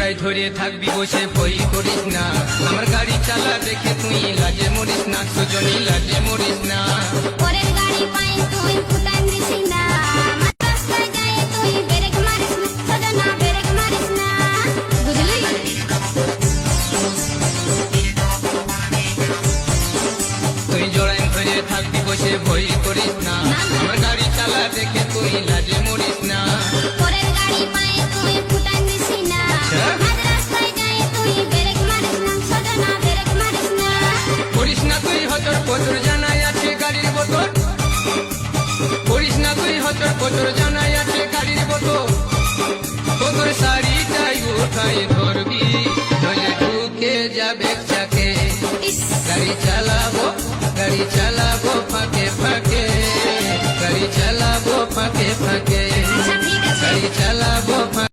জড়াই ধরে থাকবি বসে ভয় করিস না, আমার গাড়ি চালা দেখে তুই লাজে মরিস না, সুজনী লাজে মরিস না। পরের গাড়ি পাই তুই ফুটান দিস না, আমার রাস্তায় যায় তুই ব্রেক মারিস না, সজনা ব্রেক মারিস না, বুঝলি? তুই জড়াই ধরে থাকবি বসে ভয় করিস না, আমার গাড়ি চালা দেখে তুই লাজে মরিস না। পরের গাড়ি পাই তুই ফুটান দিস না, আমার রাস্তায় যায় তুই ব্রেক মারিস না, সজনা ব্রেক মারিস না। করিস না তুই হতর পতর, জানাই আছে গাড়ির বোতল, করিস না তুই হতর পতর, জানাই আছে গাড়ির বোতল। তোর শাড়িটাই উঠাই ধরবি, নইলে ঢুকে যাবে চাকে। গাড়ি চালাবো ফাঁকে ফাঁকে, গাড়ি চালাবো ফাঁকে ফাঁকে, আচ্ছা ঠিক আছে। গাড়ি চালাবো